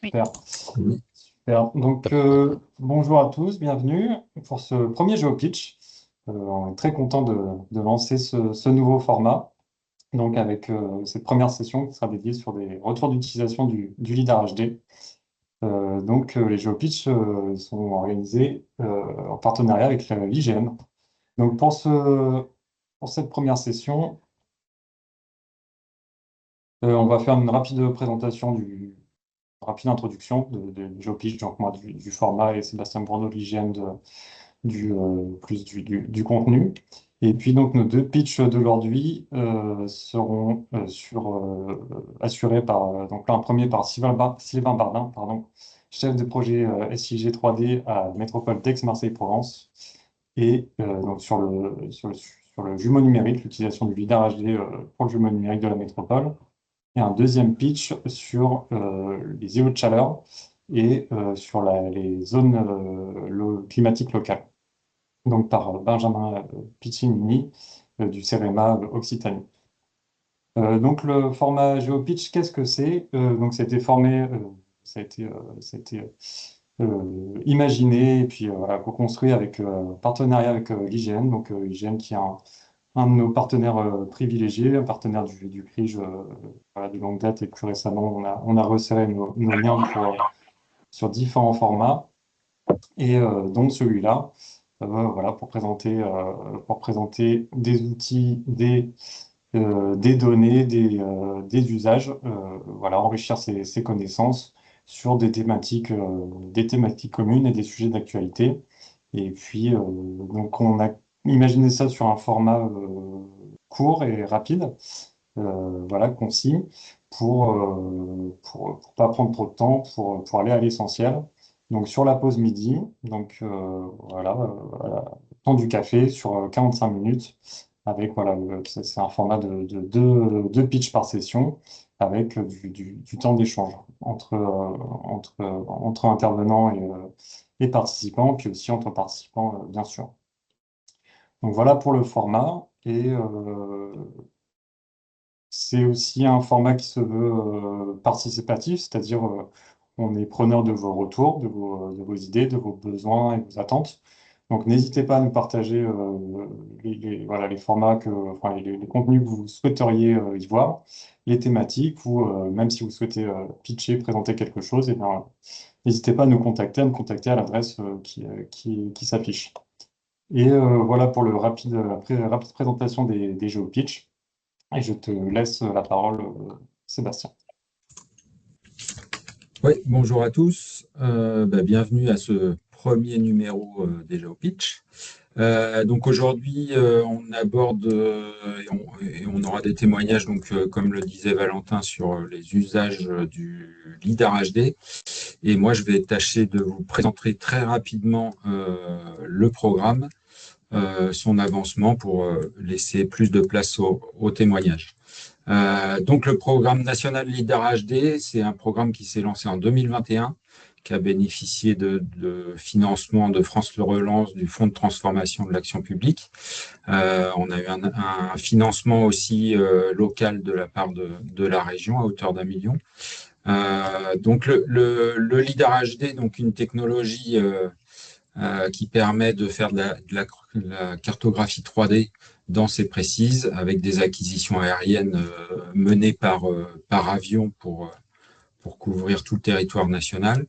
Oui. Super. Super. Donc, bonjour à tous, bienvenue pour ce premier GeoPitch. On est très content de lancer ce nouveau format, donc avec cette première session qui sera dédiée sur des retours d'utilisation du LiDAR HD. Les GeoPitch sont organisés en partenariat avec l'IGN. Donc, pour cette première session, on va faire une rapide présentation rapide introduction de GeoPitch, donc moi du format et Sébastien Bourdeau de l'hygiène du contenu. Et puis donc nos deux pitchs d'aujourd'hui seront assurés par donc là, un premier par Sylvain Bardin, pardon, chef de projet SIG 3D à Métropole d'Aix-Marseille-Provence, et donc sur le jumeau numérique, l'utilisation du LiDAR HD pour le jumeau numérique de la métropole, et un deuxième pitch sur les îlots de chaleur et sur les zones climatiques locales, donc par Benjamin Piccinini du CEREMA Occitanie. Donc le format GeoPitch, qu'est-ce que c'est? Donc ça a été imaginé et puis voilà, co-construit avec partenariat avec l'IGN, donc l'IGN qui est un de nos partenaires privilégiés, un partenaire du CRIJ voilà, de longue date, et plus récemment, on a resserré nos liens sur différents formats, et donc celui-là, voilà, pour présenter des outils, des données, des usages, voilà, enrichir ses connaissances sur des thématiques communes et des sujets d'actualité. Et puis, donc, on a imaginé ça sur un format court et rapide, voilà, concis, pour pas prendre trop de temps, pour aller à l'essentiel. Donc, sur la pause midi, donc voilà, temps du café sur 45 minutes, avec, voilà, c'est un format de deux pitchs par session, avec du temps d'échange entre intervenants et participants, puis aussi entre participants, bien sûr. Donc voilà pour le format. Et c'est aussi un format qui se veut participatif, c'est-à-dire on est preneur de vos retours, de vos idées, de vos besoins et vos attentes. Donc n'hésitez pas à nous partager voilà, les formats enfin, les contenus que vous souhaiteriez y voir, les thématiques, ou même si vous souhaitez pitcher, présenter quelque chose, et bien, n'hésitez pas à nous contacter à l'adresse qui s'affiche. Et voilà pour la rapide présentation des GeoPitch. Et je te laisse la parole, Sébastien. Oui, bonjour à tous. Bienvenue à ce premier numéro des GeoPitch. Donc aujourd'hui, on aborde et on aura des témoignages, donc comme le disait Valentin, sur les usages du LiDAR HD. Et moi, je vais tâcher de vous présenter très rapidement le programme, son avancement, pour laisser plus de place au témoignage. Donc le programme national LiDAR HD, c'est un programme qui s'est lancé en 2021, qui a bénéficié de financement de France Relance, du Fonds de transformation de l'action publique. On a eu un financement aussi local de la part de la région à hauteur d'1 million. Donc le LiDAR HD, donc une technologie qui permet de faire de la cartographie 3D dense et précise, avec des acquisitions aériennes menées par avion pour couvrir tout le territoire national.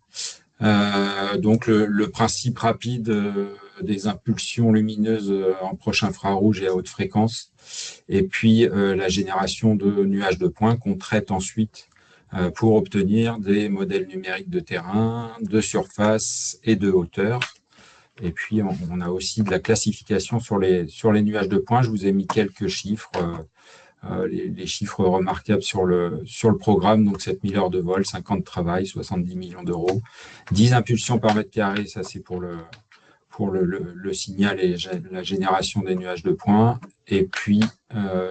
Donc le principe rapide des impulsions lumineuses en proche infrarouge et à haute fréquence, et puis la génération de nuages de points qu'on traite ensuite pour obtenir des modèles numériques de terrain, de surface et de hauteur. Et puis, on a aussi de la classification sur les nuages de points. Je vous ai mis quelques chiffres, les chiffres remarquables sur le programme. Donc, 7000 heures de vol, 50 de travail, 70 millions d'euros, 10 impulsions par mètre carré. Ça, c'est pour le signal et la génération des nuages de points. Et puis,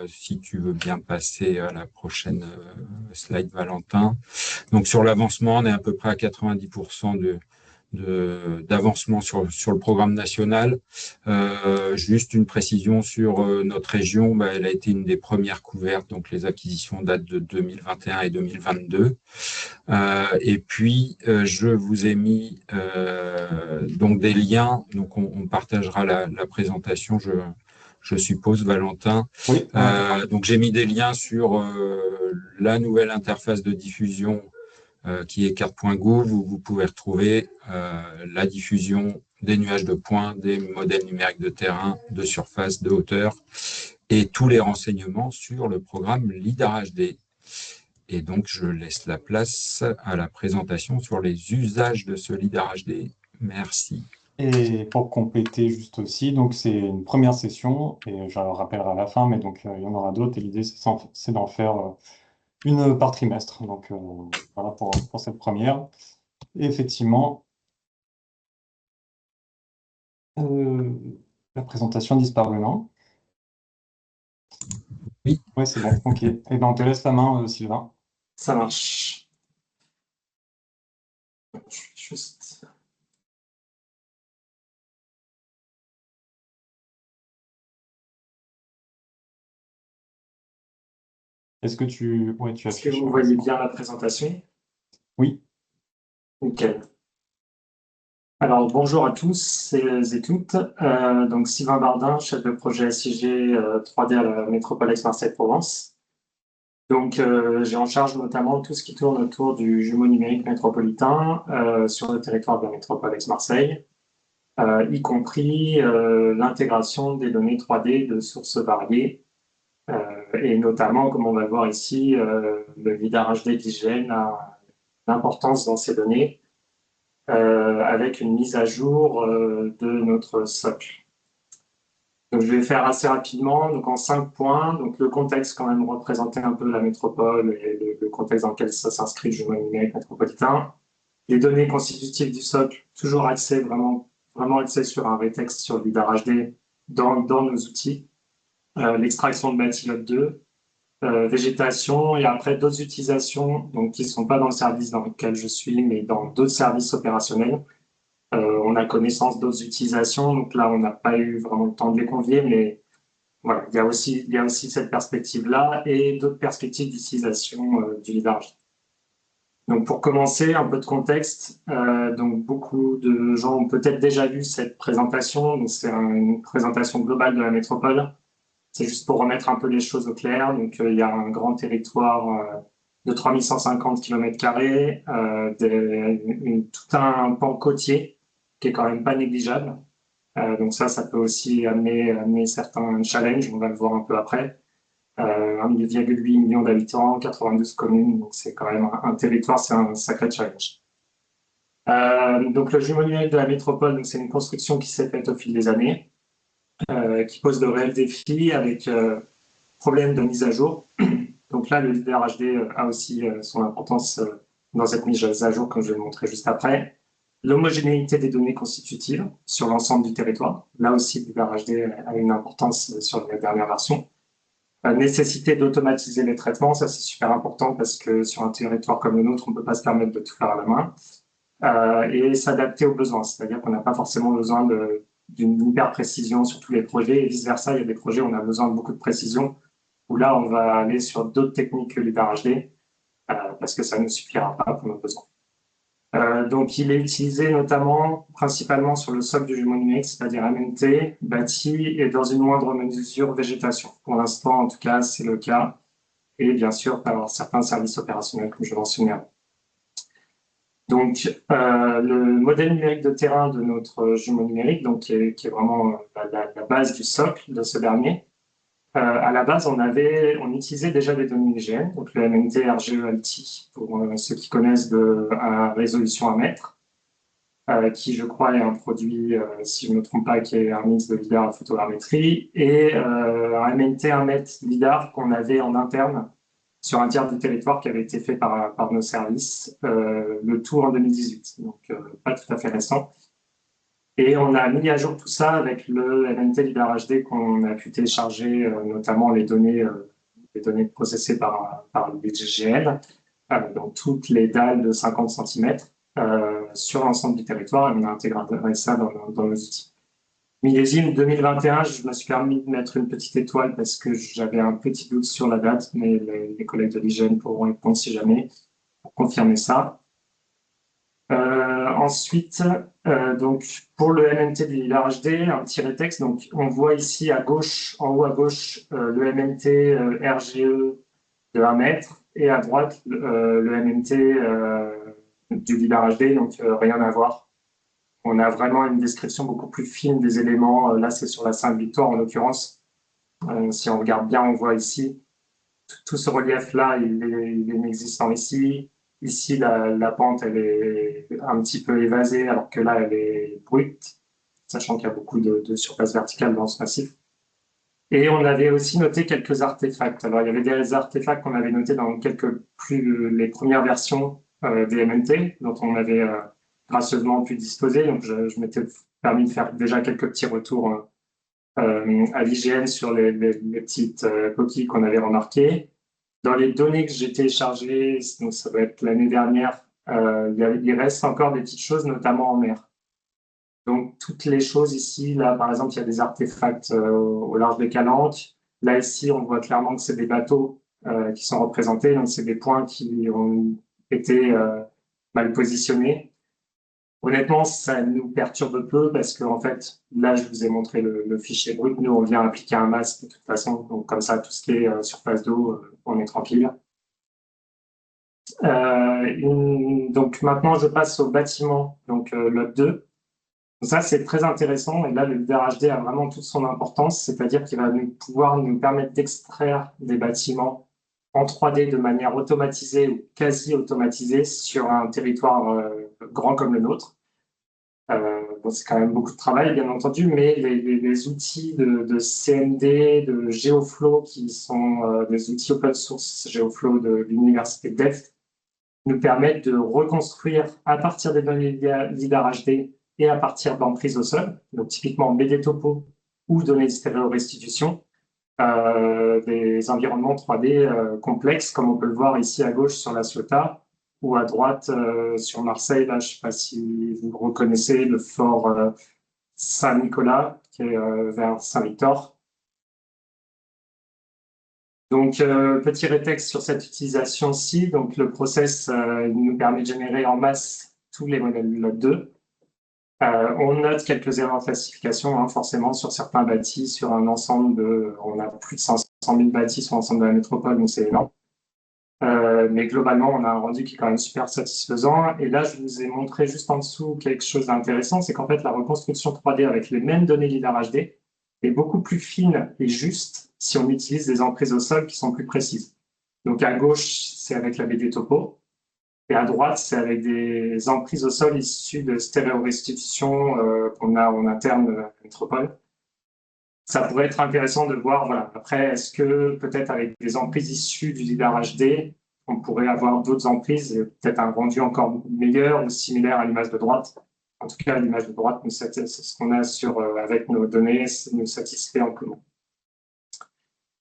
si tu veux bien passer à la prochaine slide, Valentin. Donc, sur l'avancement, on est à peu près à 90% d'avancement sur le programme national. Juste une précision sur notre région, elle a été une des premières couvertes, donc les acquisitions datent de 2021 et 2022. Et puis, je vous ai mis donc des liens, donc on partagera la présentation, je suppose, Valentin. Oui, Donc, j'ai mis des liens sur la nouvelle interface de diffusion qui est carte.gouv, où vous pouvez retrouver la diffusion des nuages de points, des modèles numériques de terrain, de surface, de hauteur, et tous les renseignements sur le programme LIDAR HD. Et donc, je laisse la place à la présentation sur les usages de ce LIDAR HD. Merci. et pour compléter juste aussi, donc c'est une première session, et je le rappellerai à la fin, mais donc il y en aura d'autres, et l'idée c'est d'en faire une par trimestre. Donc voilà pour cette première. Et effectivement, euh, la présentation a disparu, non? Oui, Oui, c'est bon, ok. Et ben on te laisse la main, Sylvain. Ça marche. Juste... Est-ce que tu Est-ce que affiches? vous voyez bien la présentation? Oui. Nickel. Alors, bonjour à tous et toutes. Donc, Sylvain Bardin, chef de projet SIG 3D à la métropole Aix-Marseille-Provence. Donc, j'ai en charge notamment tout ce qui tourne autour du jumeau numérique métropolitain sur le territoire de la métropole Aix-Marseille, y compris l'intégration des données 3D de sources variées. Et notamment, comme on va le voir ici, le LIDAR HD d'IGN a l'importance dans ces données avec une mise à jour de notre socle. Donc, je vais faire assez rapidement, donc en 5 points. Donc, le contexte, quand même, représenter un peu la métropole et le contexte dans lequel ça s'inscrit, le jumeau numérique métropolitain. Les données constitutives du socle, toujours axées, vraiment axées sur un rétexte sur le LIDAR HD dans nos outils. L'extraction de Batilote 2, végétation et après d'autres utilisations donc, qui ne sont pas dans le service dans lequel je suis, mais dans d'autres services opérationnels. On a connaissance d'autres utilisations, donc là, on n'a pas eu vraiment le temps de les convier, mais voilà, il y a aussi cette perspective-là et d'autres perspectives d'utilisation du LIDAR. Donc, pour commencer, un peu de contexte. Donc, beaucoup de gens ont peut-être déjà vu cette présentation. C'est une présentation globale de la métropole. C'est juste pour remettre un peu les choses au clair. Donc, il y a un grand territoire de 3150 km², tout un pan côtier qui est quand même pas négligeable. Donc ça peut aussi amener certains challenges, on va le voir un peu après. 1,8 million d'habitants, 92 communes, donc c'est quand même un territoire, c'est un sacré challenge. Donc le jumeau numérique de la métropole, c'est une construction qui s'est faite au fil des années, qui pose de réels défis avec problème de mise à jour. Donc là, le LIDAR HD a aussi son importance dans cette mise à jour, comme je vais le montrer juste après. L'homogénéité des données constitutives sur l'ensemble du territoire. Là aussi, le LIDAR HD a une importance sur la dernière version. La nécessité d'automatiser les traitements, ça c'est super important parce que sur un territoire comme le nôtre, on ne peut pas se permettre de tout faire à la main. Et s'adapter aux besoins, c'est-à-dire qu'on n'a pas forcément besoin d'une hyper précision sur tous les projets et vice-versa, il y a des projets où on a besoin de beaucoup de précision, où là on va aller sur d'autres techniques que LIDAR HD parce que ça ne suffira pas pour nos besoins. Donc, il est utilisé notamment, principalement sur le socle du jumeau numérique, c'est-à-dire MNT, bâti et dans une moindre mesure végétation. Pour l'instant, en tout cas, c'est le cas. Et bien sûr, par certains services opérationnels, comme je mentionnais avant. Donc, le modèle numérique de terrain de notre jumeau numérique, donc, qui est vraiment la base du socle de ce dernier. À la base, on utilisait déjà des données IGN, donc le MNT RGE ALTI, pour ceux qui connaissent à résolution 1 mètre, qui, je crois, est un produit, si je ne me trompe pas, qui est un mix de LIDAR et photogrammétrie, et un MNT 1 mètre LIDAR qu'on avait en interne sur un tiers du territoire qui avait été fait par nos services, le tout en 2018, donc pas tout à fait récent. Et on a mis à jour tout ça avec le MNT LIDAR HD qu'on a pu télécharger, notamment les données processées par l'IGN, donc toutes les dalles de 50 cm, sur l'ensemble du territoire et on a intégré ça dans nos outils. Millésime 2021, je me suis permis de mettre une petite étoile parce que j'avais un petit doute sur la date, mais les collègues de l'hygiène pourront répondre si jamais pour confirmer ça. Ensuite, donc pour le MNT du leader HD, un petit rétexte. Donc on voit ici à gauche, en haut à gauche, le MNT RGE de 1 mètre et à droite le MNT du leader HD, donc rien à voir. On a vraiment une description beaucoup plus fine des éléments. Là, c'est sur la Sainte-Victoire en l'occurrence. Si on regarde bien, on voit ici tout ce relief-là, il est inexistant ici. Ici, la pente, elle est un petit peu évasée, alors que là, elle est brute, sachant qu'il y a beaucoup de surface verticale dans ce massif. Et on avait aussi noté quelques artefacts. Alors, il y avait des artefacts qu'on avait notés dans les premières versions des MNT, dont on avait gracieusement pu disposer. Donc, je m'étais permis de faire déjà quelques petits retours à l'IGN sur les petites coquilles qu'on avait remarquées. Dans les données que j'ai téléchargées, donc ça doit être l'année dernière, il reste encore des petites choses, notamment en mer. Donc, toutes les choses ici, là, par exemple, il y a des artefacts au large des Calanques. Là, ici, on voit clairement que c'est des bateaux qui sont représentés. Donc, c'est des points qui ont été mal positionnés. Honnêtement, ça nous perturbe peu parce que, en fait, là, je vous ai montré le fichier brut. Nous, on vient appliquer un masque de toute façon. Donc, comme ça, tout ce qui est surface d'eau, on est tranquille. Donc, maintenant, je passe au bâtiment, donc lot 2. Donc, ça, c'est très intéressant. Et là, le leader HD a vraiment toute son importance. C'est-à-dire qu'il va pouvoir nous permettre d'extraire des bâtiments en 3D de manière automatisée ou quasi automatisée sur un territoire grand comme le nôtre. Bon, c'est quand même beaucoup de travail, bien entendu, mais les outils de CMD, de GeoFlow, qui sont des outils open source GeoFlow de l'université Delft, nous permettent de reconstruire à partir des données LIDAR HD et à partir d'emprises au sol, donc typiquement BD topo ou données de stéréorestitution, des environnements 3D complexes, comme on peut le voir ici à gauche sur la Ciotat, ou à droite sur Marseille. Là, je ne sais pas si vous reconnaissez le fort Saint-Nicolas, qui est vers Saint-Victor. Donc, petit rétexte sur cette utilisation-ci. Donc, le process nous permet de générer en masse tous les modèles lot 2. On note quelques erreurs de classification, hein, forcément, sur certains bâtis, sur un ensemble on a plus de 500 000 bâtis sur l'ensemble de la métropole, donc c'est énorme. Mais globalement, on a un rendu qui est quand même super satisfaisant. Et là, je vous ai montré juste en dessous quelque chose d'intéressant, c'est qu'en fait, la reconstruction 3D avec les mêmes données LIDAR HD est beaucoup plus fine et juste si on utilise des emprises au sol qui sont plus précises. Donc à gauche, c'est avec la BD topo, et à droite, c'est avec des emprises au sol issues de stéréorestitution qu'on a en interne de la métropole. Ça pourrait être intéressant de voir, voilà. Après, est-ce que peut-être avec des emprises issues du LIDAR HD, on pourrait avoir d'autres emprises et peut-être un rendu encore meilleur ou similaire à l'image de droite. En tout cas, l'image de droite, c'est ce qu'on a avec nos données, nous satisfait amplement.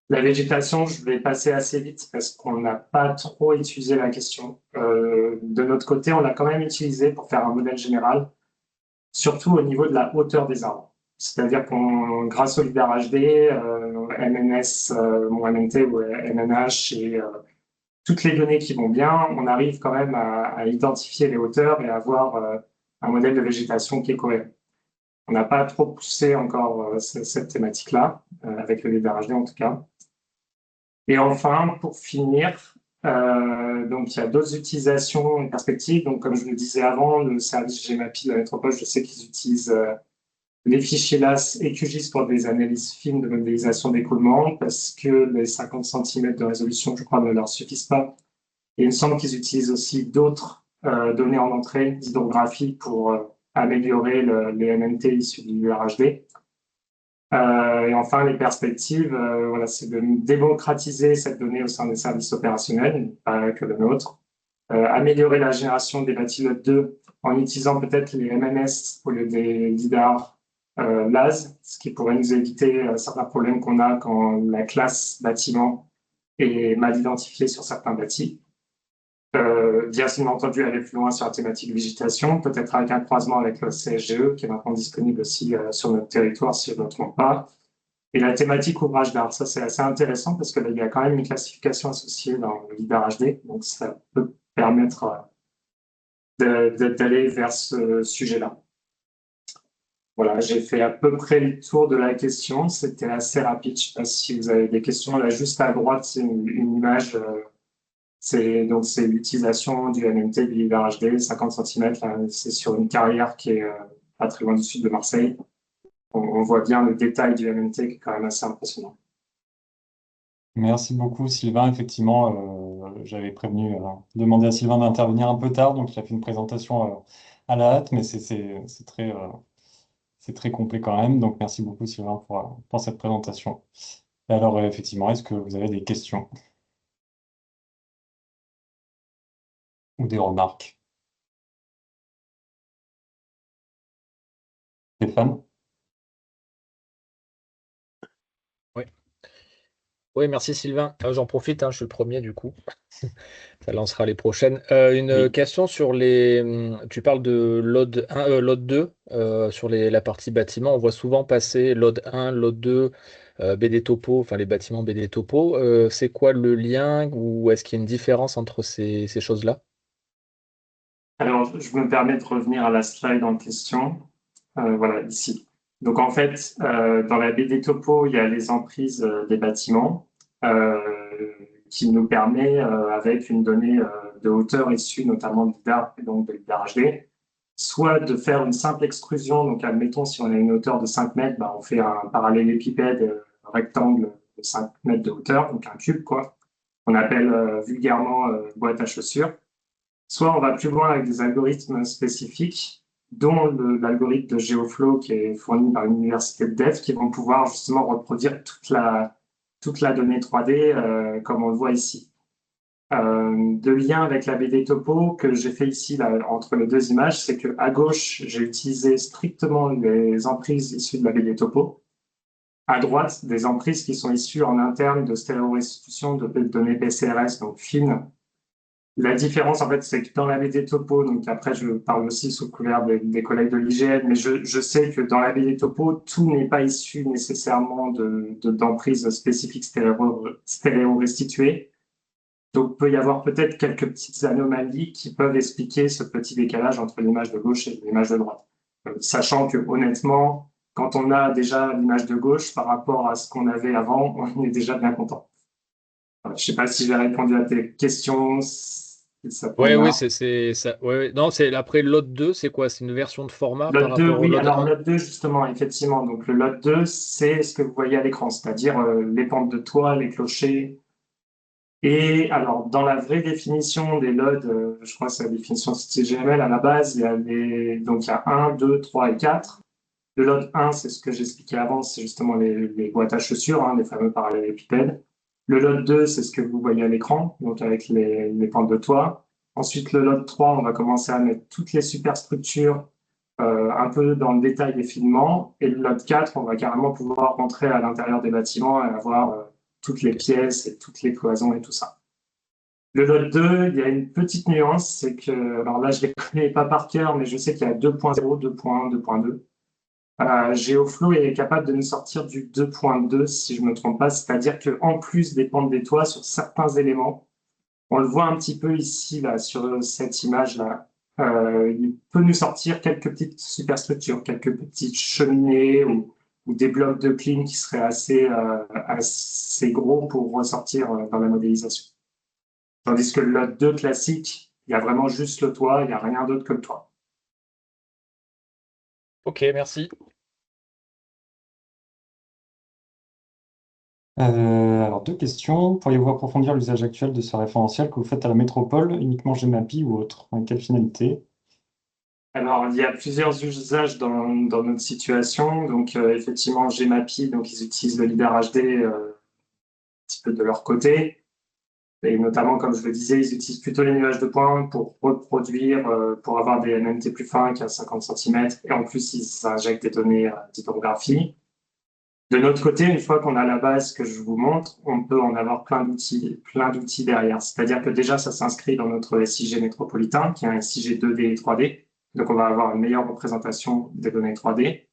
La végétation, je vais passer assez vite parce qu'on n'a pas trop utilisé la question. De notre côté, on l'a quand même utilisé pour faire un modèle général, surtout au niveau de la hauteur des arbres. C'est-à-dire qu'on, grâce au LIDAR HD, MNS, mon MNT ou MNH et toutes les données qui vont bien, on arrive quand même à identifier les hauteurs et à avoir un modèle de végétation qui est cohérent. On n'a pas trop poussé encore cette thématique-là, avec le LIDAR HD en tout cas. Et enfin, pour finir, donc il y a d'autres utilisations et perspectives. Donc, comme je le disais avant, le service GMAPI de la métropole, je sais qu'ils utilisent les fichiers LAS et QGIS pour des analyses fines de modélisation d'écoulement parce que les 50 cm de résolution, je crois, ne leur suffisent pas. Et il me semble qu'ils utilisent aussi d'autres données en entrée d'hydrographie pour améliorer les MNT issus du URHD. Et enfin, les perspectives, voilà, c'est de démocratiser cette donnée au sein des services opérationnels, pas que le nôtre. Améliorer la génération des bâtis lot 2 en utilisant peut-être les MMS au lieu des LIDAR LAS, ce qui pourrait nous éviter certains problèmes qu'on a quand la classe bâtiment est mal identifiée sur certains bâtis. bien entendu aller plus loin sur la thématique végétation, peut-être avec un croisement avec le CSGE, qui est maintenant disponible aussi sur notre territoire, si je ne me trompe pas. Et la thématique ouvrage d'art, ça c'est assez intéressant parce que là, il y a quand même une classification associée dans le LIDAR HD, donc ça peut permettre d'aller vers ce sujet-là. Voilà, j'ai fait à peu près le tour de la question. C'était assez rapide. Je ne sais pas si vous avez des questions. Là, juste à droite, c'est une image. C'est l'utilisation du MMT, du LiDAR HD, 50 cm. C'est sur une carrière qui est pas très loin du sud de Marseille. On voit bien le détail du MMT qui est quand même assez impressionnant. Merci beaucoup, Sylvain. Effectivement, j'avais demandé à Sylvain d'intervenir un peu tard, donc il a fait une présentation à la hâte, mais c'est très complet quand même. Donc merci beaucoup, Sylvain, pour cette présentation. Et alors, effectivement, est-ce que vous avez des questions ou des remarques? Stéphane? Oui, oui, merci Sylvain. J'en profite, hein, je suis le premier du coup. Ça lancera les prochaines. Une Oui. question sur tu parles de LOD 1, LOD 2, sur la partie bâtiment. On voit souvent passer LOD 1, LOD 2, BD Topo, enfin les bâtiments BD Topo. C'est quoi le lien ou est-ce qu'il y a une différence entre ces choses-là? Alors, je me permets de revenir à la slide en question. Voilà, ici. Donc, en fait, dans la BD Topo, il y a les emprises des bâtiments euh, qui nous permet, avec une donnée de hauteur issue notamment de LiDAR et donc de LiDAR HD, soit de faire une simple extrusion. Donc, admettons, si on a une hauteur de 5 mètres, bah, on fait un parallélépipède rectangle de 5 mètres de hauteur, donc un cube, quoi. On appelle vulgairement boîte à chaussures. Soit on va plus loin avec des algorithmes spécifiques, dont l'algorithme de GeoFlow qui est fourni par l'université de Delft, qui vont pouvoir justement reproduire toute la donnée 3D comme on le voit ici. De lien avec la BD Topo que j'ai fait ici là, entre les deux images, c'est qu'à gauche, j'ai utilisé strictement les emprises issues de la BD Topo. À droite, des emprises qui sont issues en interne de stéréorestitution de données PCRS, donc fines. La différence, en fait, c'est que dans la BD Topo, donc après, je parle aussi sous couvert des collègues de l'IGN, mais je sais que dans la BD Topo, tout n'est pas issu nécessairement d'emprises spécifiques stéréo-restituées. Donc, il peut y avoir peut-être quelques petites anomalies qui peuvent expliquer ce petit décalage entre l'image de gauche et l'image de droite. Sachant que, honnêtement, quand on a déjà l'image de gauche par rapport à ce qu'on avait avant, on est déjà bien content. Je ne sais pas si j'ai répondu à tes questions. Ça te Ouais, oui, va. c'est ça. Ouais, ouais. Non, c'est après LOD 2, c'est quoi? C'est une version de format par Lot 2, rapport au oui. LOD Alors, 1? Lot 2, justement, effectivement. Donc, le Lot 2, c'est ce que vous voyez à l'écran, c'est-à-dire les pentes de toit, les clochers. Et alors, dans la vraie définition des LOD, je crois que c'est la définition CTGML à la base, donc il y a 1, 2, 3 et 4. Le Lot 1, c'est ce que j'expliquais avant, c'est justement les boîtes à chaussures, hein, les fameux parallélépipèdes. Le Lot 2, c'est ce que vous voyez à l'écran, donc avec les pentes de toit. Ensuite, le Lot 3, on va commencer à mettre toutes les superstructures un peu dans le détail des filements. Et le Lot 4, on va carrément pouvoir rentrer à l'intérieur des bâtiments et avoir toutes les Ok. pièces et toutes les cloisons et tout ça. Le Lot 2, il y a une petite nuance, c'est que, alors là, je ne les connais pas par cœur, mais je sais qu'il y a 2.0, 2.1, 2.2. GeoFlow est capable de nous sortir du 2.2, si je ne me trompe pas, c'est-à-dire qu'en plus des pentes des toits, sur certains éléments, on le voit un petit peu ici, là, sur cette image-là, il peut nous sortir quelques petites superstructures, quelques petites cheminées ou des blocs de clean qui seraient assez gros pour ressortir dans la modélisation. Tandis que le lot 2 classique, il y a vraiment juste le toit, il n'y a rien d'autre que le toit. Ok, merci. Alors, deux questions. Pourriez-vous approfondir l'usage actuel de ce référentiel que vous faites à la métropole, uniquement GMAPI ou autre? Avec quelle finalité? Alors, il y a plusieurs usages dans notre situation. Donc, effectivement, GMAPI, donc ils utilisent le LiDAR HD un petit peu de leur côté. Et notamment, comme je le disais, ils utilisent plutôt les nuages de points pour reproduire, pour avoir des MMT plus fins qu'à 50 cm. Et en plus, ils injectent des données d'hydrographie. De notre côté, une fois qu'on a la base que je vous montre, on peut en avoir plein d'outils derrière. C'est-à-dire que déjà, ça s'inscrit dans notre SIG métropolitain, qui est un SIG 2D et 3D. Donc, on va avoir une meilleure représentation des données 3D.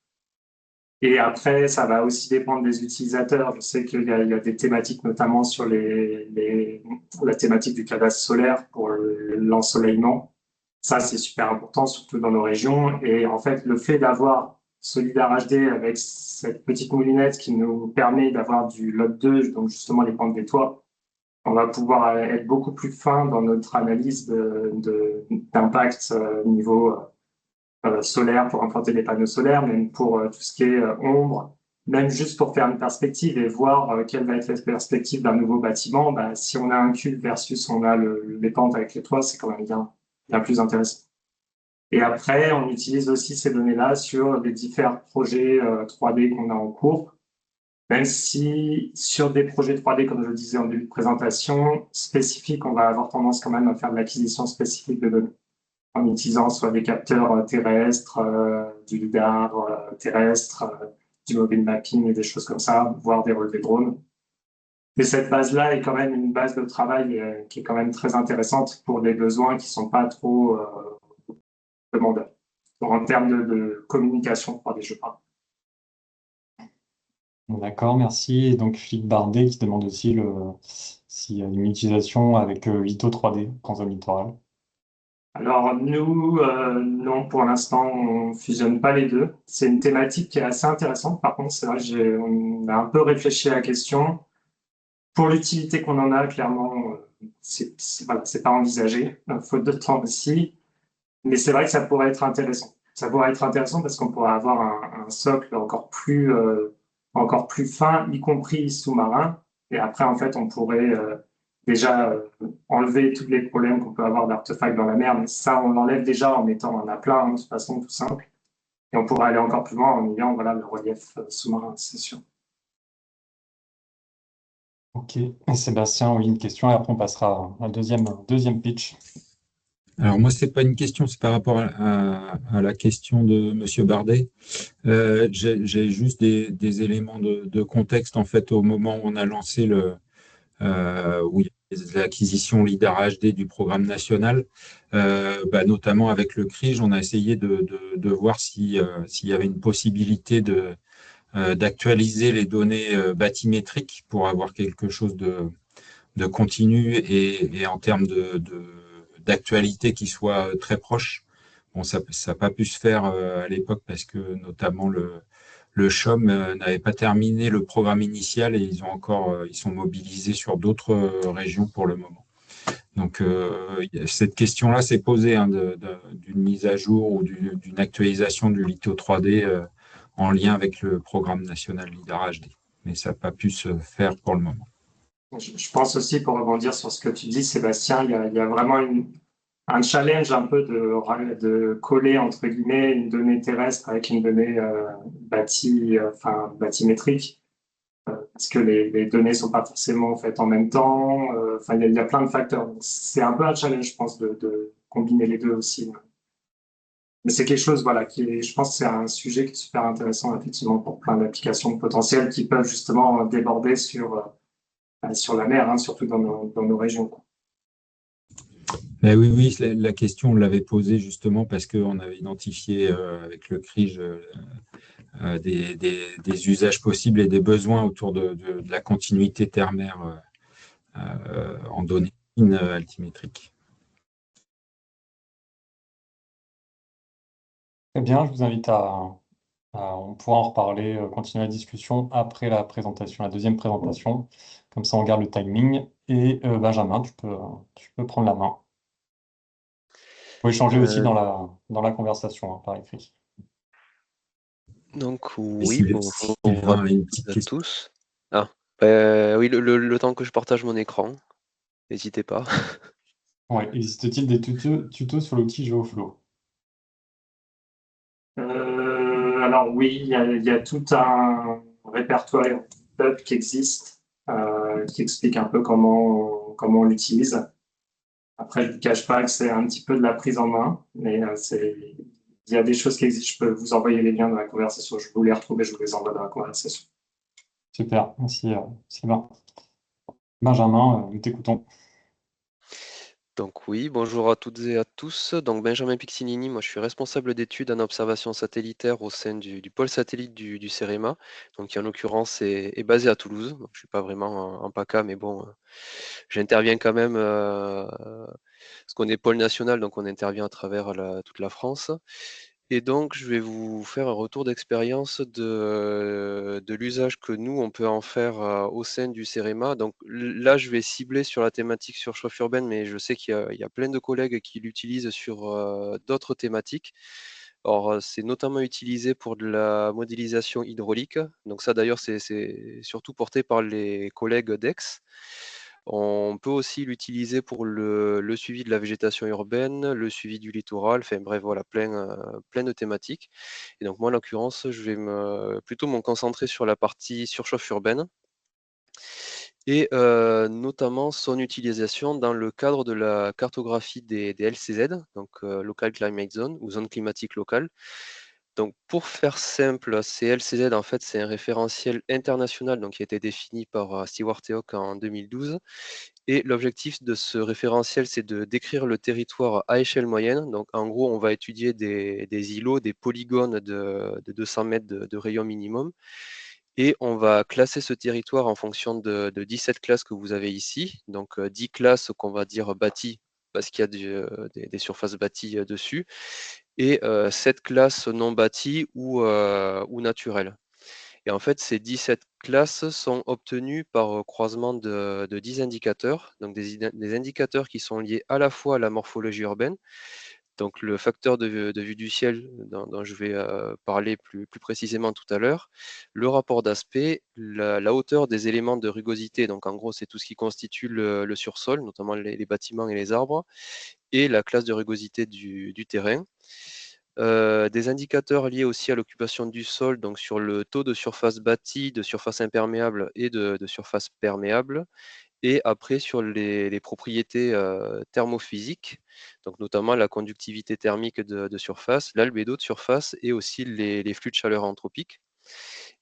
Et après, ça va aussi dépendre des utilisateurs. Je sais qu'il y a des thématiques, notamment sur la thématique du cadastre solaire pour l'ensoleillement. Ça, c'est super important, surtout dans nos régions. Et en fait, le fait d'avoir Solidar HD avec cette petite moulinette qui nous permet d'avoir du lot 2, donc justement les pentes des toits, on va pouvoir être beaucoup plus fin dans notre analyse d'impact niveau solaire pour implanter des panneaux solaires, même pour tout ce qui est ombre, même juste pour faire une perspective et voir quelle va être la perspective d'un nouveau bâtiment. Bah, si on a un cube versus on a les pentes avec les toits, c'est quand même bien plus intéressant. Et après, on utilise aussi ces données-là sur les différents projets 3D qu'on a en cours, même si sur des projets 3D, comme je le disais en début de présentation, spécifiques, on va avoir tendance quand même à faire de l'acquisition spécifique de données en utilisant soit des capteurs terrestres, du lidar terrestre, du mobile mapping et des choses comme ça, voire des relevés drones. Mais cette base-là est quand même une base de travail qui est quand même très intéressante pour des besoins qui sont pas trop demandeurs. Donc, en termes de communication 3D, je parle. D'accord, merci. Et donc Philippe Bardet qui demande aussi s'il y a une utilisation avec Lito 3D en zone littorale. Alors nous, non, pour l'instant, on fusionne pas les deux. C'est une thématique qui est assez intéressante. Par contre, c'est vrai, on a un peu réfléchi à la question. Pour l'utilité qu'on en a, clairement, voilà, c'est pas envisagé, faute de temps aussi. Mais c'est vrai que ça pourrait être intéressant. Ça pourrait être intéressant parce qu'on pourrait avoir un socle encore plus fin, y compris sous-marin. Et après, en fait, on pourrait déjà enlever tous les problèmes qu'on peut avoir d'artefacts dans la mer. Mais ça, on l'enlève déjà en mettant un aplat, de toute façon, tout simple. Et on pourrait aller encore plus loin en ayant voilà, le relief sous-marin, c'est sûr. Ok. Et Sébastien, oui, une question et après on passera à un deuxième pitch. Alors moi, c'est pas une question, c'est par rapport à la question de Monsieur Bardet. J'ai juste des éléments de contexte en fait au moment où on a lancé où il y a les acquisitions LIDAR HD du programme national, notamment avec le CRIJ, on a essayé de voir s'il y avait une possibilité d'actualiser les données bathymétriques pour avoir quelque chose de continu et en termes d'actualité qui soit très proche. Bon, ça n'a pas pu se faire à l'époque parce que notamment le CHOM n'avait pas terminé le programme initial et ils sont mobilisés sur d'autres régions pour le moment. Donc cette question-là s'est posée d'une mise à jour ou d'une actualisation du litho 3D en lien avec le programme national LIDAR HD. Mais ça n'a pas pu se faire pour le moment. Je pense aussi, pour rebondir sur ce que tu dis, Sébastien, il y a vraiment un challenge un peu de coller, entre guillemets, une donnée terrestre avec une donnée bathymétrique, parce que les données sont pas forcément faites en même temps. Enfin, il y a plein de facteurs. Donc, c'est un peu un challenge, je pense, de combiner les deux aussi. Mais c'est quelque chose, voilà, je pense que c'est un sujet qui est super intéressant, effectivement, pour plein d'applications potentielles qui peuvent justement déborder sur la mer, hein, surtout dans nos régions, quoi. Mais oui, la question, on l'avait posée justement parce qu'on avait identifié avec le CRIJ des usages possibles et des besoins autour de la continuité terre-mer en données altimétriques. Très bien, je vous invite on pourra en reparler, continuer la discussion après la deuxième présentation. Comme ça, on garde le timing. Et Benjamin, tu peux prendre la main. Vous pouvez changer aussi Euh, dans la conversation, hein, par écrit. donc Et oui, bonjour Sylvain a une petite à question. tous. Ah, oui, le temps que je partage mon écran, n'hésitez pas. Ouais, existe-t-il des tutos sur l'outil GeoFlow? Alors oui, il y a tout un répertoire web qui existe, qui explique un peu comment on l'utilise. Après, je ne vous cache pas que c'est un petit peu de la prise en main, mais il y a des choses qui existent. Je peux vous envoyer les liens dans la conversation. Je vous les retrouver, je vous les envoie dans la conversation. Super, merci Sylvain. Benjamin, nous t'écoutons. Donc oui, bonjour à toutes et à tous. Donc Benjamin Pixinini, moi je suis responsable d'études en observation satellitaire au sein du pôle satellite du CEREMA, donc qui en l'occurrence est basé à Toulouse. Donc, je ne suis pas vraiment en PACA, mais bon, j'interviens quand même, parce qu'on est pôle national, donc on intervient à travers toute la France. Et donc, je vais vous faire un retour d'expérience de l'usage que nous, on peut en faire au sein du CEREMA. Donc là, je vais cibler sur la thématique surchauffe urbaine, mais je sais qu'il y a plein de collègues qui l'utilisent sur d'autres thématiques. Alors, c'est notamment utilisé pour de la modélisation hydraulique. Donc ça, d'ailleurs, c'est surtout porté par les collègues d'Aix. On peut aussi l'utiliser pour le suivi de la végétation urbaine, le suivi du littoral, enfin bref, voilà, plein de thématiques. Et donc moi, en l'occurrence, je vais plutôt me concentrer sur la partie surchauffe urbaine et notamment son utilisation dans le cadre de la cartographie des LCZ, donc Local Climate Zone ou zone climatique locale. Donc pour faire simple, ces LCZ, en fait, c'est un référentiel international donc, qui a été défini par Stewart et Hawke en 2012. Et l'objectif de ce référentiel, c'est de décrire le territoire à échelle moyenne. Donc, en gros, on va étudier des îlots, des polygones de 200 mètres de rayon minimum. Et on va classer ce territoire en fonction de 17 classes que vous avez ici. Donc, 10 classes qu'on va dire bâties, parce qu'il y a des surfaces bâties dessus. Et 7 classes non bâties ou naturelles. Et en fait, ces 17 classes sont obtenues par croisement de 10 indicateurs, donc des indicateurs qui sont liés à la fois à la morphologie urbaine, donc le facteur de vue du ciel dont je vais parler plus précisément tout à l'heure, le rapport d'aspect, la hauteur des éléments de rugosité, donc en gros c'est tout ce qui constitue le sursol, notamment les bâtiments et les arbres, et la classe de rugosité du terrain. Des indicateurs liés aussi à l'occupation du sol, donc sur le taux de surface bâtie, de surface imperméable et de surface perméable. Et après sur les propriétés thermophysiques, donc notamment la conductivité thermique de surface, l'albédo de surface et aussi les flux de chaleur anthropique.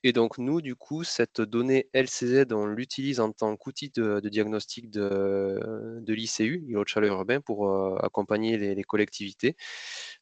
Et donc nous, du coup, cette donnée LCZ, on l'utilise en tant qu'outil de diagnostic de l'ICU, îlot de chaleur urbain, pour accompagner les collectivités.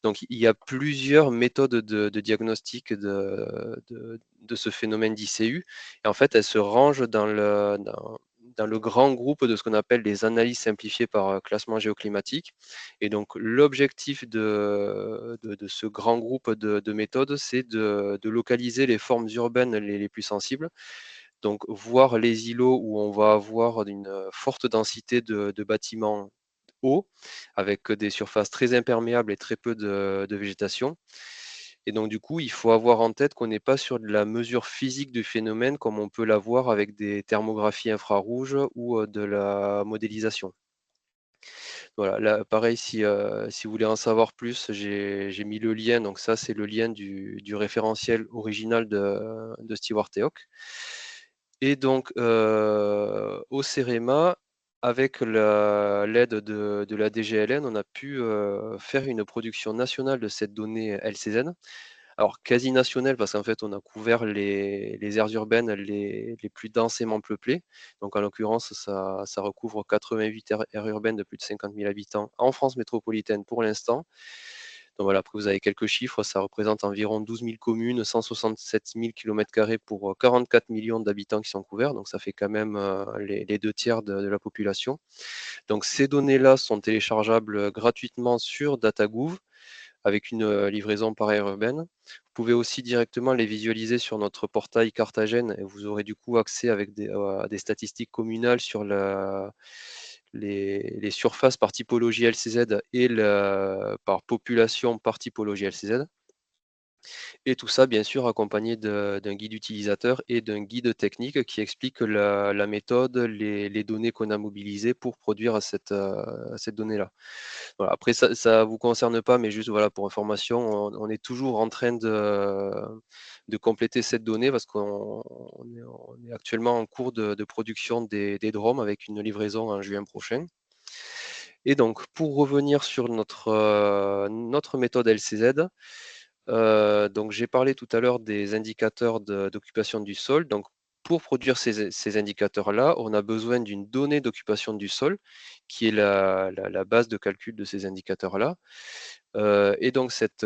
Donc il y a plusieurs méthodes de diagnostic de ce phénomène d'ICU. Et en fait, elles se rangent dans le grand groupe de ce qu'on appelle les analyses simplifiées par classement géoclimatique. Et donc l'objectif de ce grand groupe de méthodes, c'est de localiser les formes urbaines les plus sensibles. Donc voir les îlots où on va avoir une forte densité de bâtiments hauts, avec des surfaces très imperméables et très peu de végétation. Et donc, du coup, il faut avoir en tête qu'on n'est pas sur de la mesure physique du phénomène comme on peut l'avoir avec des thermographies infrarouges ou de la modélisation. Voilà, là, pareil, si vous voulez en savoir plus, j'ai mis le lien. Donc, ça, c'est le lien du référentiel original de Stewart et Hawke. Et donc, au CEREMA, avec l'aide de la DGLN, on a pu faire une production nationale de cette donnée LCZ. Alors, quasi nationale, parce qu'en fait, on a couvert les aires urbaines les plus densément peuplées. Donc, en l'occurrence, ça recouvre 88 aires urbaines de plus de 50 000 habitants en France métropolitaine pour l'instant. Donc voilà, après vous avez quelques chiffres, ça représente environ 12 000 communes, 167 000 km² pour 44 millions d'habitants qui sont couverts, donc ça fait quand même les 2 tiers de la population. Donc ces données-là sont téléchargeables gratuitement sur DataGouv avec une livraison par aire urbaine. Vous pouvez aussi directement les visualiser sur notre portail Cartagène et vous aurez du coup accès avec à des statistiques communales sur les surfaces par typologie LCZ et par population par typologie LCZ. Et tout ça, bien sûr, accompagné d'un guide utilisateur et d'un guide technique qui explique la méthode, les données qu'on a mobilisées pour produire cette donnée-là. Voilà. Après, ça ne vous concerne pas, mais juste voilà, pour information, on est toujours en train de compléter cette donnée parce qu'on est actuellement en cours de production des DROM avec une livraison en juin prochain. Et donc, pour revenir sur notre méthode LCZ, donc j'ai parlé tout à l'heure des indicateurs d'occupation du sol. Donc pour produire ces indicateurs-là, on a besoin d'une donnée d'occupation du sol, qui est la base de calcul de ces indicateurs-là. Et donc cette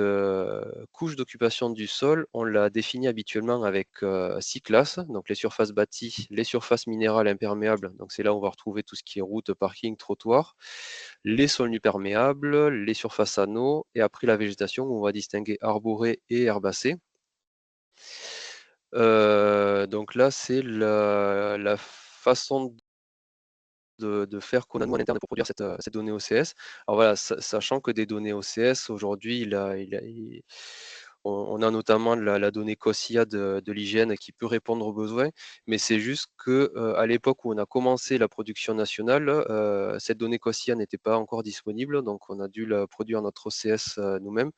couche d'occupation du sol, on l'a définie habituellement avec 6 classes, donc les surfaces bâties, les surfaces minérales imperméables, donc c'est là où on va retrouver tout ce qui est route, parking, trottoir, les sols nus perméables, les surfaces anneaux, et après la végétation, où on va distinguer arborée et herbacée. Donc là, c'est la façon de faire qu'on a nous en interne pour produire cette donnée OCS. Alors voilà, sachant que des données OCS, aujourd'hui, on a notamment la donnée COSIA de l'hygiène qui peut répondre aux besoins, mais c'est juste que à l'époque où on a commencé la production nationale, cette donnée COSIA n'était pas encore disponible, donc on a dû la produire notre OCS nous-mêmes.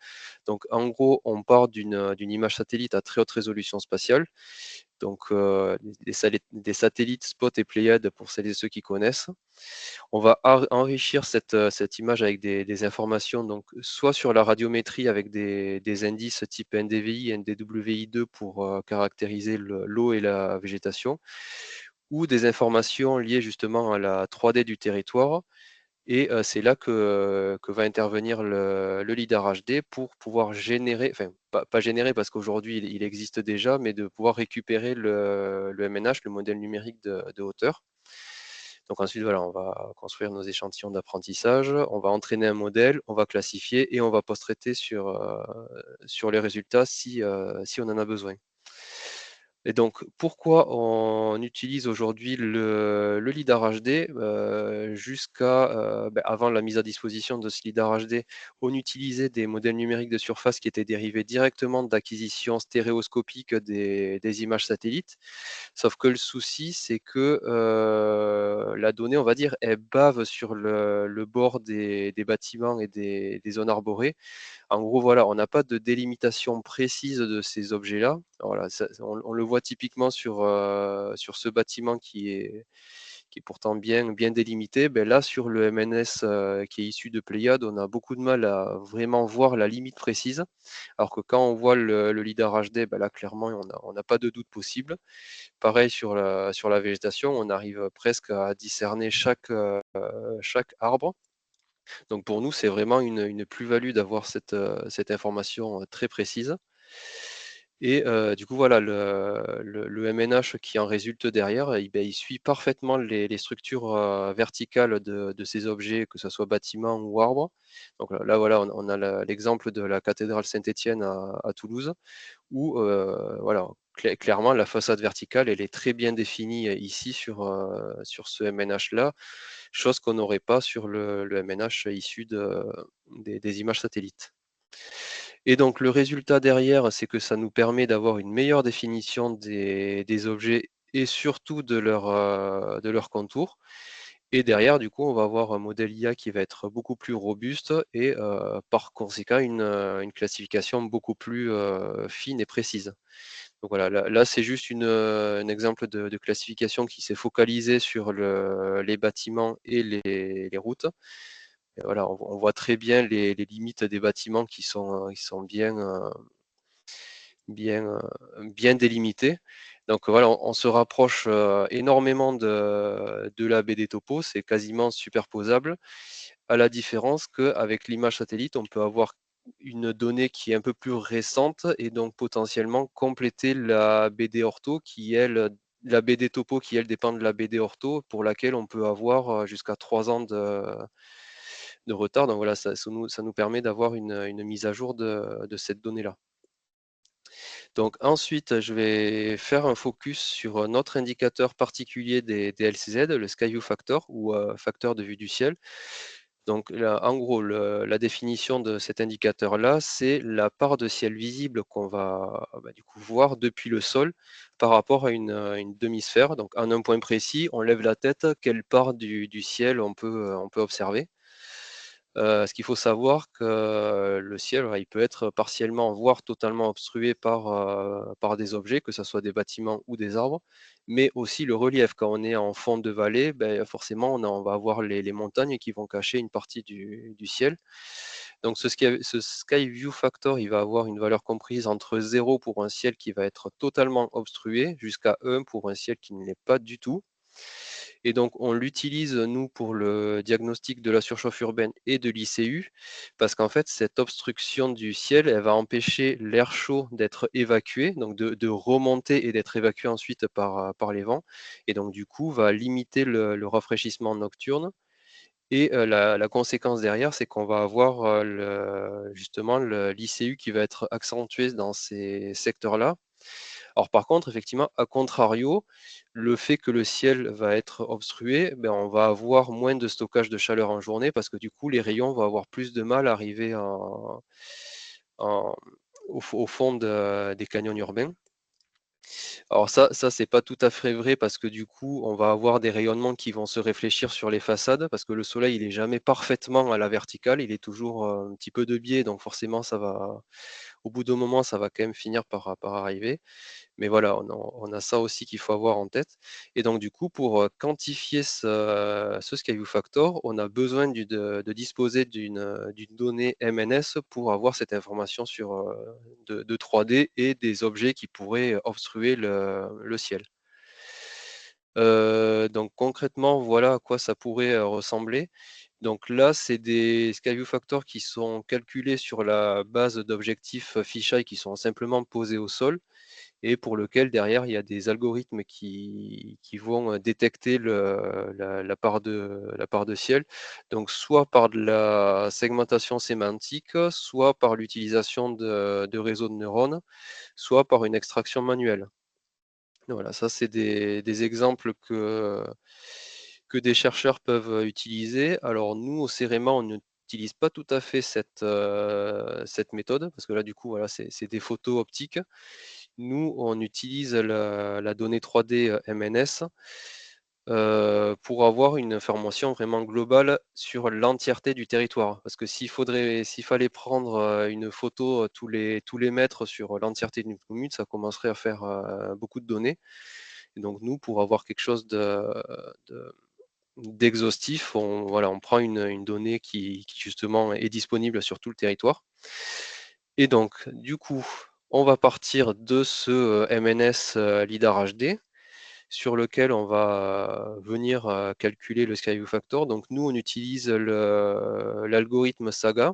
Donc en gros, on part d'une image satellite à très haute résolution spatiale, donc des satellites Spot et Pléiades pour celles et ceux qui connaissent. On va enrichir cette image avec des informations, donc soit sur la radiométrie avec des indices type NDVI, NDWI2 pour caractériser l'eau et la végétation, ou des informations liées justement à la 3D du territoire. Et c'est là que va intervenir le lidar HD pour pouvoir générer, enfin pas générer parce qu'aujourd'hui il existe déjà, mais de pouvoir récupérer le MNH, le modèle numérique de hauteur. Donc ensuite, voilà, on va construire nos échantillons d'apprentissage, on va entraîner un modèle, on va classifier et on va post-traiter sur les résultats si on en a besoin. Et donc, pourquoi on utilise aujourd'hui le lidar HD? Jusqu'à avant la mise à disposition de ce lidar HD, on utilisait des modèles numériques de surface qui étaient dérivés directement d'acquisition stéréoscopique des images satellites. Sauf que le souci, c'est que la donnée, on va dire, elle bave sur le bord des bâtiments et des zones arborées. En gros, voilà, on n'a pas de délimitation précise de ces objets-là. Voilà, on le voit typiquement sur ce bâtiment qui est pourtant bien délimité. Ben là, sur le MNS qui est issu de Pléiade, on a beaucoup de mal à vraiment voir la limite précise. Alors que quand on voit le lidar HD, ben là, clairement, on n'a pas de doute possible. Pareil sur la végétation, on arrive presque à discerner chaque arbre. Donc pour nous, c'est vraiment une plus-value d'avoir cette information très précise. Et du coup, voilà, le MNH qui en résulte derrière, il suit parfaitement les structures verticales de ces objets, que ce soit bâtiment ou arbre. Donc là, voilà, on a l'exemple de la cathédrale Saint-Étienne à Toulouse, où voilà, clairement, la façade verticale, elle est très bien définie ici sur ce MNH-là, chose qu'on n'aurait pas sur le MNH issu des images satellites. Et donc le résultat derrière, c'est que ça nous permet d'avoir une meilleure définition des objets et surtout de leur contour. Et derrière, du coup, on va avoir un modèle IA qui va être beaucoup plus robuste et par conséquent une classification beaucoup plus fine et précise. Donc voilà, là, c'est juste un exemple de classification qui s'est focalisé sur les bâtiments et les routes. Et voilà, on voit très bien les limites des bâtiments qui sont bien délimitées. Donc voilà, on se rapproche énormément de la BD Topo, c'est quasiment superposable, à la différence qu'avec l'image satellite, on peut avoir une donnée qui est un peu plus récente et donc potentiellement compléter la BD Ortho la BD Topo qui elle dépend de la BD Ortho pour laquelle on peut avoir jusqu'à 3 ans de retard. Donc voilà, ça nous permet d'avoir une mise à jour de cette donnée-là. Donc ensuite, je vais faire un focus sur un autre indicateur particulier des LCZ, le Skyview Factor ou facteur de vue du ciel. Donc là, en gros, la définition de cet indicateur-là, c'est la part de ciel visible qu'on va du coup voir depuis le sol par rapport à une demi-sphère. Donc en un point précis, on lève la tête, quelle part du ciel on peut observer. Ce qu'il faut savoir que le ciel, il peut être partiellement, voire totalement obstrué par des objets, que ce soit des bâtiments ou des arbres, mais aussi le relief. Quand on est en fond de vallée, forcément, on va avoir les montagnes qui vont cacher une partie du ciel. Donc ce Sky View Factor, il va avoir une valeur comprise entre 0 pour un ciel qui va être totalement obstrué, jusqu'à 1 pour un ciel qui ne l'est pas du tout. Et donc, on l'utilise, nous, pour le diagnostic de la surchauffe urbaine et de l'ICU, parce qu'en fait, cette obstruction du ciel, elle va empêcher l'air chaud d'être évacué, donc de remonter et d'être évacué ensuite par les vents, et donc du coup, va limiter le rafraîchissement nocturne. Et la conséquence derrière, c'est qu'on va avoir justement l'ICU qui va être accentué dans ces secteurs-là. Alors par contre, effectivement, à contrario, le fait que le ciel va être obstrué, ben, on va avoir moins de stockage de chaleur en journée parce que du coup, les rayons vont avoir plus de mal à arriver en- au fond des canyons urbains. Alors ça c'est pas tout à fait vrai parce que du coup, on va avoir des rayonnements qui vont se réfléchir sur les façades parce que le soleil, il est jamais parfaitement à la verticale, il est toujours un petit peu de biais, donc forcément, au bout d'un moment, ça va quand même finir par arriver. Mais voilà, on a ça aussi qu'il faut avoir en tête. Et donc, du coup, pour quantifier ce Skyview Factor, on a besoin de disposer d'une donnée MNS pour avoir cette information de 3D et des objets qui pourraient obstruer le ciel. Donc concrètement, voilà à quoi ça pourrait ressembler. Donc là, c'est des Skyview Factor qui sont calculés sur la base d'objectifs fisheye qui sont simplement posés au sol et pour lequel derrière il y a des algorithmes qui vont détecter la part de ciel, donc soit par de la segmentation sémantique, soit par l'utilisation de réseaux de neurones, soit par une extraction manuelle. Voilà, ça c'est des exemples que des chercheurs peuvent utiliser. Alors nous, au CEREMA, on n'utilise pas tout à fait cette méthode, parce que là, du coup, voilà, c'est des photos optiques. Nous, on utilise la donnée 3D MNS pour avoir une information vraiment globale sur l'entièreté du territoire. Parce que s'il fallait prendre une photo tous les mètres sur l'entièreté d'une commune, ça commencerait à faire beaucoup de données. Et donc nous, pour avoir quelque chose d'exhaustif, on prend une donnée qui justement est disponible sur tout le territoire. Et donc, du coup, on va partir de ce MNS LIDAR HD sur lequel on va venir calculer le Skyview Factor. Donc nous, on utilise l'algorithme Saga.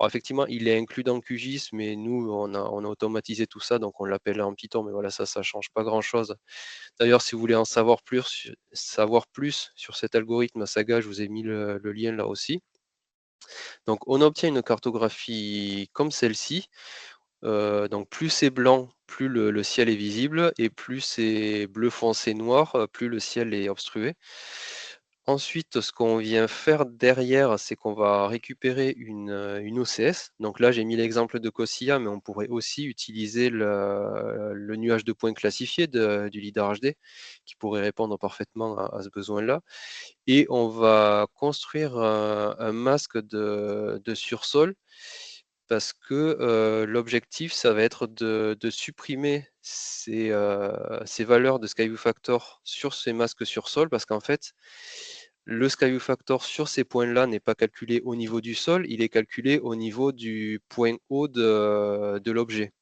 Alors effectivement, il est inclus dans QGIS, mais nous, on a automatisé tout ça, donc on l'appelle en Python, mais voilà, ça ne change pas grand-chose. D'ailleurs, si vous voulez en savoir plus sur cet algorithme Saga, je vous ai mis le lien là aussi. Donc on obtient une cartographie comme celle-ci. Donc plus c'est blanc, plus le ciel est visible, et plus c'est bleu foncé noir, plus le ciel est obstrué. Ensuite, ce qu'on vient faire derrière, c'est qu'on va récupérer une OCS. Donc là, j'ai mis l'exemple de COSIA, mais on pourrait aussi utiliser le nuage de points classifié du LIDAR HD, qui pourrait répondre parfaitement à ce besoin-là. Et on va construire un masque de sursol parce que l'objectif, ça va être de supprimer ces valeurs de Skyview Factor sur ces masques sur sol, parce qu'en fait, le Skyview Factor sur ces points-là n'est pas calculé au niveau du sol, il est calculé au niveau du point haut de l'objet.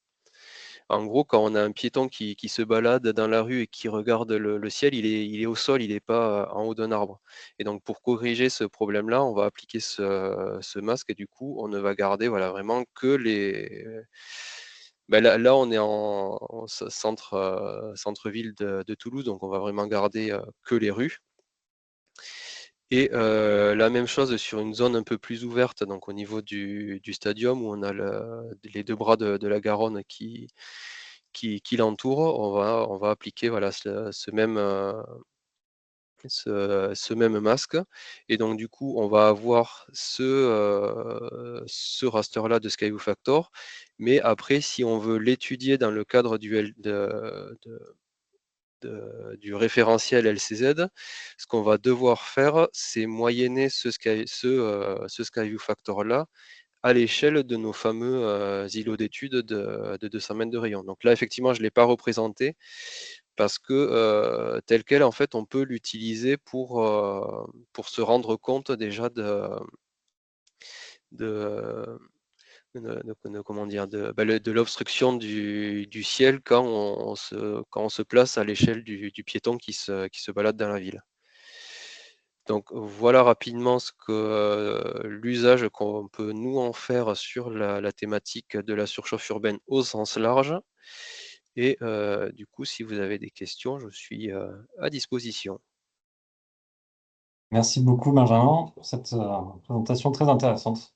En gros, quand on a un piéton qui se balade dans la rue et qui regarde le ciel, il est au sol, il n'est pas en haut d'un arbre. Et donc, pour corriger ce problème-là, on va appliquer ce masque et du coup, on ne va garder voilà, vraiment que les. Ben là, on est en centre-ville de Toulouse, donc on va vraiment garder que les rues. Et la même chose sur une zone un peu plus ouverte, donc au niveau du stadium où on a les deux bras de la Garonne qui l'entourent, on va appliquer voilà, ce même masque. Et donc du coup, on va avoir ce raster-là de Skyview Factor. Mais après, si on veut l'étudier dans le cadre du référentiel LCZ, ce qu'on va devoir faire, c'est moyenner ce Skyview Factor-là à l'échelle de nos fameux îlots d'études de 200 mètres de rayon. Donc là, effectivement, je ne l'ai pas représenté parce que tel quel, en fait, on peut l'utiliser pour se rendre compte déjà de, comment dire, de l'obstruction du ciel quand on se place à l'échelle du piéton qui se balade dans la ville. Donc voilà rapidement l'usage qu'on peut nous en faire sur la thématique de la surchauffe urbaine au sens large. Et du coup, si vous avez des questions, je suis à disposition. Merci beaucoup, Benjamin, pour cette présentation très intéressante.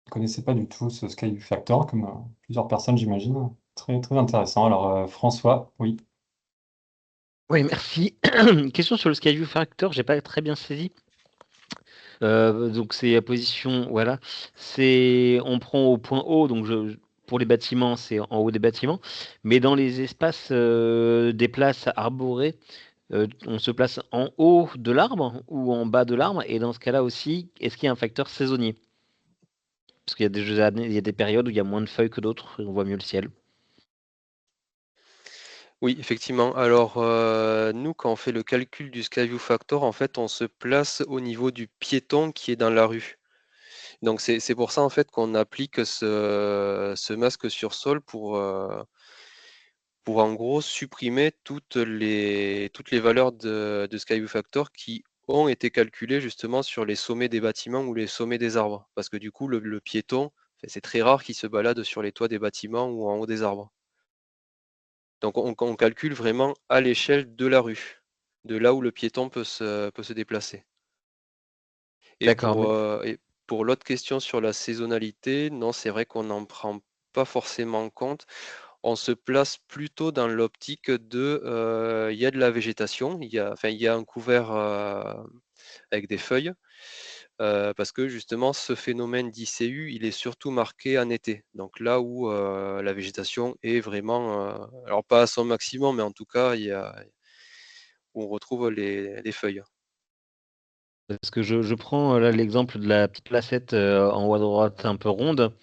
Je ne connaissais pas du tout ce Sky Factor, comme plusieurs personnes, j'imagine. Très, très intéressant. Alors, François, oui. Oui, merci. Question sur le Skyview Factor, j'ai pas très bien saisi. Donc c'est la position, voilà. On prend au point haut, donc pour les bâtiments, c'est en haut des bâtiments, mais dans les espaces des places arborées, on se place en haut de l'arbre ou en bas de l'arbre, et dans ce cas-là aussi, est-ce qu'il y a un facteur saisonnier? Parce qu'il y a il y a des périodes où il y a moins de feuilles que d'autres, et on voit mieux le ciel. Oui, effectivement. Alors, nous, quand on fait le calcul du Skyview Factor, en fait, on se place au niveau du piéton qui est dans la rue. Donc, c'est pour ça, en fait, qu'on applique ce masque sur sol pour en gros supprimer toutes les valeurs de Skyview Factor qui ont été calculées justement sur les sommets des bâtiments ou les sommets des arbres. Parce que du coup, le piéton, c'est très rare qu'il se balade sur les toits des bâtiments ou en haut des arbres. Donc on calcule vraiment à l'échelle de la rue, de là où le piéton peut se déplacer. Et D'accord, pour l'autre question sur la saisonnalité, non, c'est vrai qu'on n'en prend pas forcément compte. On se place plutôt dans l'optique il y a de la végétation, il y a un couvert avec des feuilles, parce que justement ce phénomène d'ICU, il est surtout marqué en été. Donc là où la végétation est vraiment, alors pas à son maximum, mais en tout cas, où on retrouve les feuilles. parce que je prends là l'exemple de la petite placette en haut à droite un peu ronde.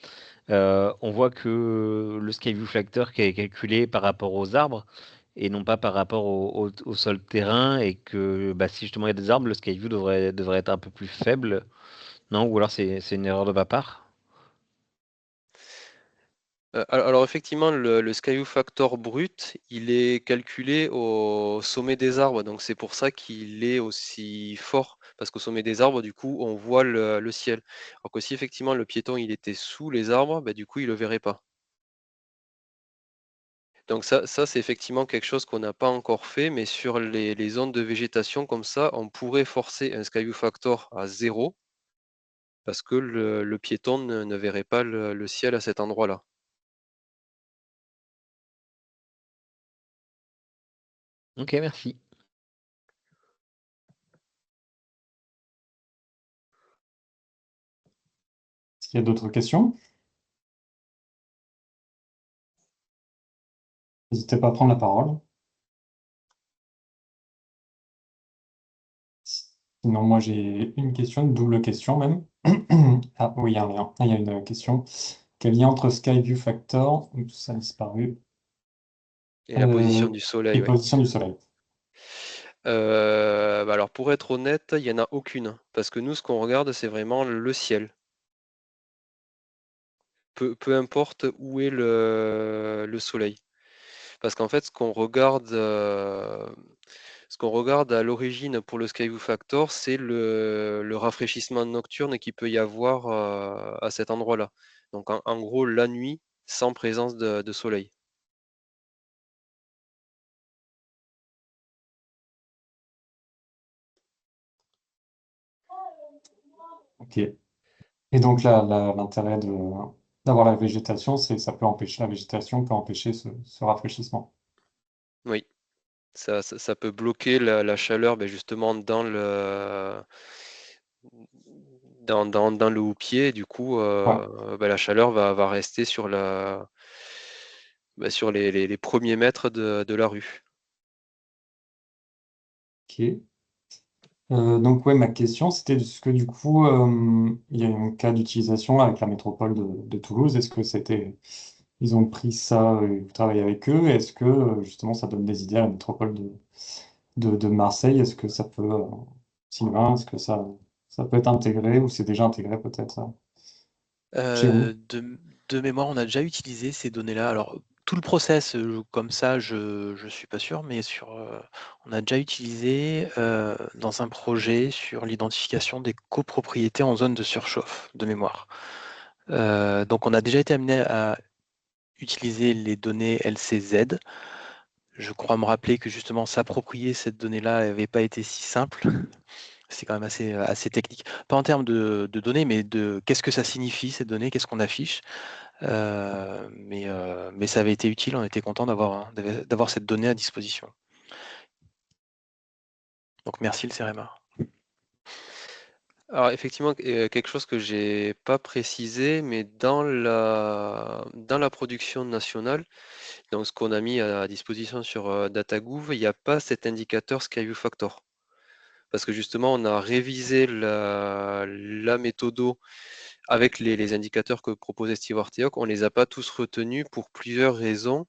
On voit que le Skyview Factor qui est calculé par rapport aux arbres et non pas par rapport au sol terrain, et que bah, si justement il y a des arbres, le Skyview devrait être un peu plus faible, non? Ou alors c'est une erreur de ma part? Alors effectivement, le Skyview Factor brut, il est calculé au sommet des arbres, donc c'est pour ça qu'il est aussi fort, parce qu'au sommet des arbres, du coup, on voit le ciel. Alors que si effectivement le piéton il était sous les arbres, bah, du coup il le verrait pas. Donc ça c'est effectivement quelque chose qu'on n'a pas encore fait, mais sur les zones de végétation comme ça, on pourrait forcer un Skyview Factor à 0, parce que le piéton ne verrait pas le ciel à cet endroit-là. Ok, merci. Est-ce qu'il y a d'autres questions? N'hésitez pas à prendre la parole. Sinon, moi, j'ai une question, une double question même. Ah oui, il y a un lien. Ah, il y a une question. Quel lien entre Skyview Factor, oups, ça a disparu, Et la position du et soleil, oui. position du soleil? Bah alors pour être honnête, il n'y en a aucune. Parce que nous, ce qu'on regarde, c'est vraiment le ciel. Peu importe où est le soleil. Parce qu'en fait, ce qu'on regarde à l'origine pour le Skyview Factor, c'est le rafraîchissement nocturne qu'il peut y avoir à cet endroit-là. Donc en gros, la nuit, sans présence de soleil. Ok. Et donc là, l'intérêt d'avoir la végétation, c'est ça peut empêcher la végétation, peut empêcher ce rafraîchissement. Oui. Ça peut bloquer la chaleur ben, justement dans le houppier. Du coup, Ouais. ben, la chaleur va rester ben, sur les premiers mètres de la rue. Ok. Donc ouais, ma question, c'était est-ce que du coup, il y a un cas d'utilisation avec la métropole de Toulouse. Est-ce que ils ont pris ça, vous travaillez avec eux? Est-ce que justement ça donne des idées à la métropole de Marseille? Est-ce que ça peut, Sylvain, est-ce que ça peut être intégré ou c'est déjà intégré peut-être chez vous. De mémoire, on a déjà utilisé ces données-là. Alors, tout le process, comme ça, je ne suis pas sûr, mais on a déjà utilisé dans un projet sur l'identification des copropriétés en zone de surchauffe, de mémoire. Donc, on a déjà été amené à utiliser les données LCZ. Je crois me rappeler que justement, s'approprier cette donnée-là n'avait pas été si simple. C'est quand même assez technique. Pas en termes de données, mais de qu'est-ce que ça signifie, ces données, qu'est-ce qu'on affiche. Mais ça avait été utile, on était content d'avoir cette donnée à disposition. Donc merci le CEREMA. Alors effectivement, quelque chose que j'ai pas précisé, mais dans la production nationale, donc ce qu'on a mis à disposition sur DataGouv, il n'y a pas cet indicateur SkyView Factor. Parce que justement, on a révisé la méthodo avec les indicateurs que proposait Steve Arteoc. On ne les a pas tous retenus pour plusieurs raisons.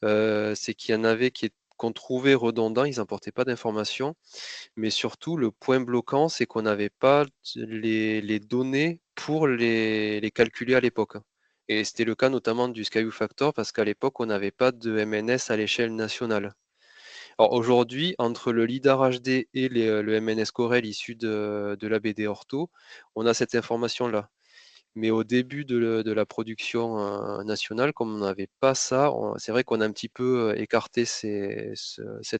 C'est qu'il y en avait qu'on trouvait redondants, ils n'apportaient pas d'informations. Mais surtout, le point bloquant, c'est qu'on n'avait pas les données pour les calculer à l'époque. Et c'était le cas notamment du SkyView Factor parce qu'à l'époque, on n'avait pas de MNS à l'échelle nationale. Alors aujourd'hui, entre le LIDAR HD et le MNS Corel issu de la BD Ortho, on a cette information-là. Mais au début de la production nationale, comme on n'avait pas ça, c'est vrai qu'on a un petit peu écarté cette